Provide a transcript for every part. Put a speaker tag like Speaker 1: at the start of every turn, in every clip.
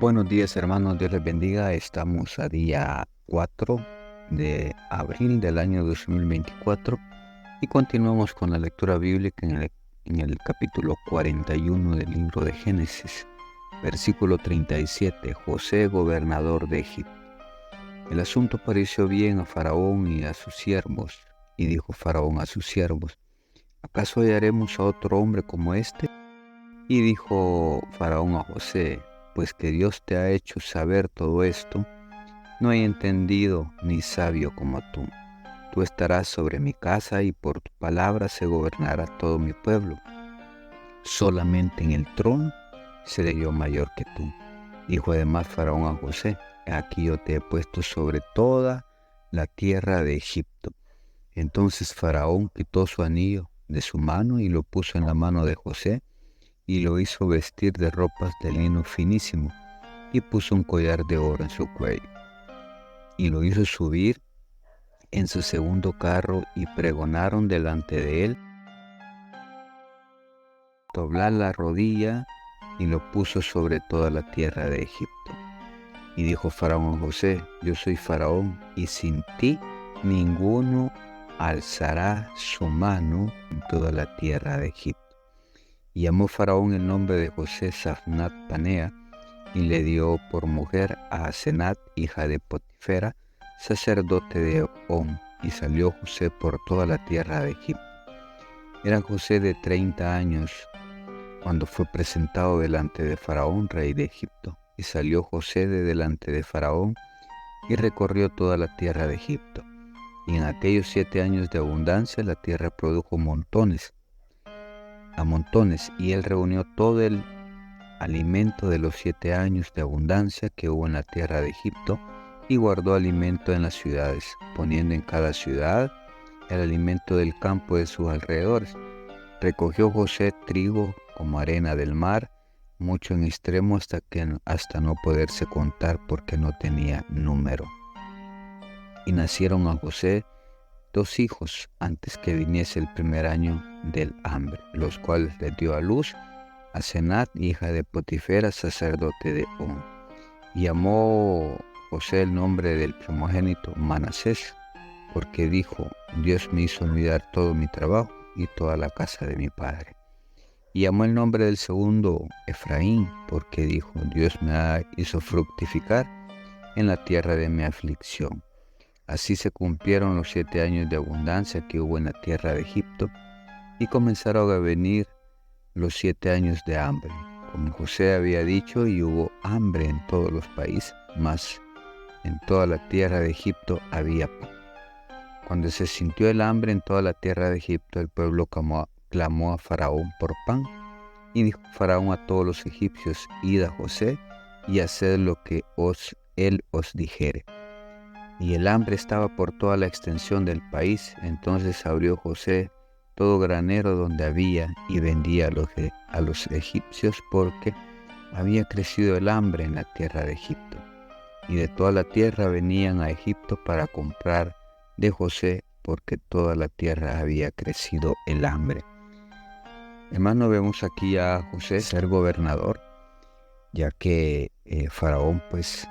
Speaker 1: Buenos días, hermanos, Dios les bendiga. Estamos a día 4 de abril del año 2024 y continuamos con la lectura bíblica en el capítulo 41 del libro de Génesis, versículo 37, José, gobernador de Egipto. El asunto pareció bien a Faraón y a sus siervos, y dijo Faraón a sus siervos: ¿acaso hallaremos a otro hombre como este? Y dijo Faraón a José: pues que Dios te ha hecho saber todo esto, no hay entendido ni sabio como tú. Tú estarás sobre mi casa y por tu palabra se gobernará todo mi pueblo. Solamente en el trono seré yo mayor que tú. Dijo además Faraón a José: aquí yo te he puesto sobre toda la tierra de Egipto. Entonces Faraón quitó su anillo de su mano y lo puso en la mano de José, y lo hizo vestir de ropas de lino finísimo, y puso un collar de oro en su cuello, y lo hizo subir en su segundo carro, y pregonaron delante de él, doblar la rodilla, y lo puso sobre toda la tierra de Egipto. Y dijo Faraón a José: yo soy Faraón, y sin ti ninguno alzará su mano en toda la tierra de Egipto. Y llamó Faraón el nombre de José Safnat Panea, y le dio por mujer a Asenat, hija de Potifera, sacerdote de On. Y salió José por toda la tierra de Egipto. Era José de 30 años cuando fue presentado delante de Faraón, rey de Egipto. Y salió José de delante de Faraón, y recorrió toda la tierra de Egipto. Y en aquellos 7 años de abundancia la tierra produjo a montones, y él reunió todo el alimento de los 7 años de abundancia que hubo en la tierra de Egipto, y guardó alimento en las ciudades, poniendo en cada ciudad el alimento del campo de sus alrededores. Recogió José trigo como arena del mar, mucho en extremo, hasta no poderse contar, porque no tenía número. Y nacieron a José 2 hijos antes que viniese el primer año del hambre, los cuales le dio a luz a Asenat, hija de Potifera, sacerdote de On. Y llamó José el nombre del primogénito Manasés, porque dijo: Dios me hizo olvidar todo mi trabajo y toda la casa de mi padre. Y llamó el nombre del segundo Efraín, porque dijo: Dios me hizo fructificar en la tierra de mi aflicción. Así se cumplieron los 7 años de abundancia que hubo en la tierra de Egipto, y comenzaron a venir los 7 años de hambre, como José había dicho, y hubo hambre en todos los países, mas en toda la tierra de Egipto había pan. Cuando se sintió el hambre en toda la tierra de Egipto, el pueblo clamó a Faraón por pan, y dijo Faraón a todos los egipcios: id a José y haced lo que él os dijere. Y el hambre estaba por toda la extensión del país. Entonces abrió José todo granero donde había, y vendía a los egipcios, porque había crecido el hambre en la tierra de Egipto. Y de toda la tierra venían a Egipto para comprar de José, porque toda la tierra había crecido el hambre. Hermano, vemos aquí a José ser gobernador, ya que Faraón, pues,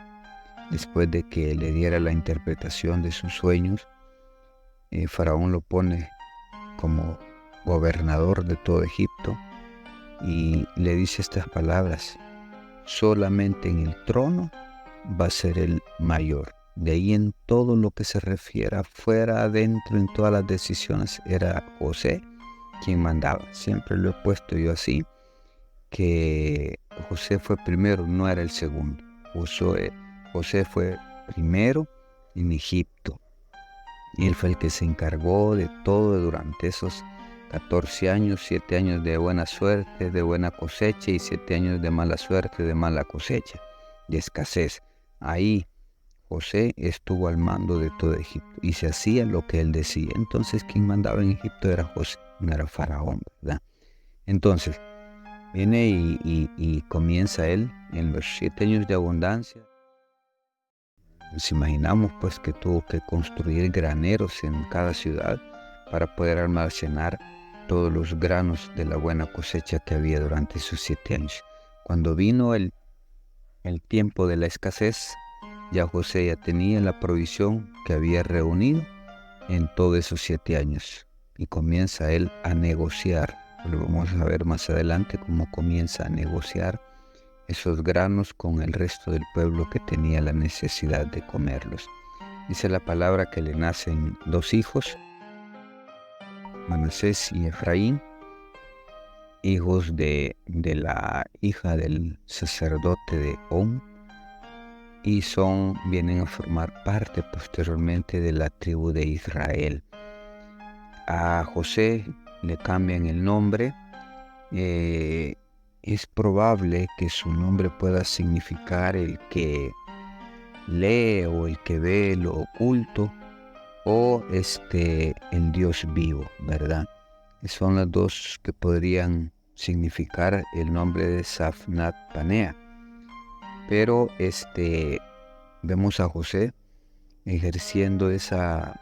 Speaker 1: después de que le diera la interpretación de sus sueños, Faraón lo pone como gobernador de todo Egipto, y le dice estas palabras: solamente en el trono va a ser el mayor. De ahí en todo lo que se refiere afuera, adentro, en todas las decisiones, era José quien mandaba. Siempre lo he puesto yo así, que José fue primero, no era el segundo. José fue primero en Egipto, y él fue el que se encargó de todo durante esos 14 años, 7 años de buena suerte, de buena cosecha, y 7 años de mala suerte, de mala cosecha, de escasez. Ahí José estuvo al mando de todo Egipto, y se hacía lo que él decía. Entonces, quien mandaba en Egipto era José, no era Faraón, ¿verdad? Entonces, viene y comienza él en los 7 años de abundancia. Nos imaginamos pues que tuvo que construir graneros en cada ciudad para poder almacenar todos los granos de la buena cosecha que había durante esos 7 años. Cuando vino el el tiempo de la escasez, ya José ya tenía la provisión que había reunido en todos esos 7 años. Y comienza él a negociar. Lo vamos a ver más adelante cómo comienza a negociar esos granos con el resto del pueblo que tenía la necesidad de comerlos. Dice la palabra que le nacen 2 hijos, Manasés y Efraín, hijos de la hija del sacerdote de On, y vienen a formar parte posteriormente de la tribu de Israel. A José le cambian el nombre. Es probable que su nombre pueda significar el que lee o el que ve lo oculto, o el Dios vivo, ¿verdad? Son las dos que podrían significar el nombre de Safnat Panea. Pero vemos a José ejerciendo esa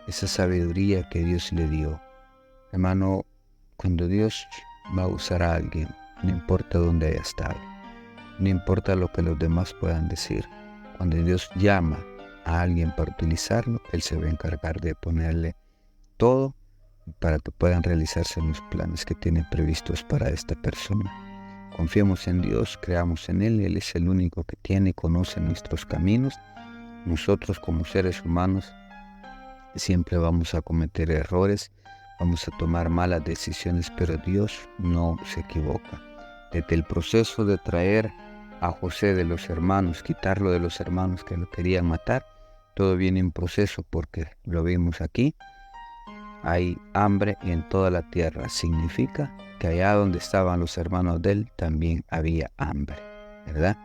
Speaker 1: sabiduría que Dios le dio. Hermano, cuando Dios va a usar a alguien, no importa dónde haya estado, no importa lo que los demás puedan decir, cuando Dios llama a alguien para utilizarlo, Él se va a encargar de ponerle todo para que puedan realizarse los planes que tiene previstos para esta persona. Confiemos en Dios, creamos en Él. Él es el único que tiene y conoce nuestros caminos. Nosotros como seres humanos siempre vamos a cometer errores, vamos a tomar malas decisiones, pero Dios no se equivoca. Desde el proceso de traer a José de los hermanos, quitarlo de los hermanos que lo querían matar, todo viene en proceso, porque lo vimos aquí. Hay hambre en toda la tierra. Significa que allá donde estaban los hermanos de él también había hambre, ¿verdad?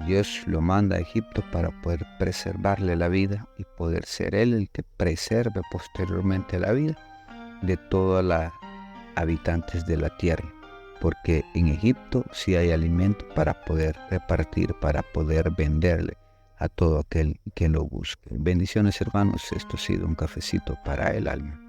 Speaker 1: Dios lo manda a Egipto para poder preservarle la vida y poder ser él el que preserve posteriormente la vida de todos los habitantes de la tierra, porque en Egipto sí hay alimento para poder repartir, para poder venderle a todo aquel que lo busque. Bendiciones, hermanos. Esto ha sido un cafecito para el alma.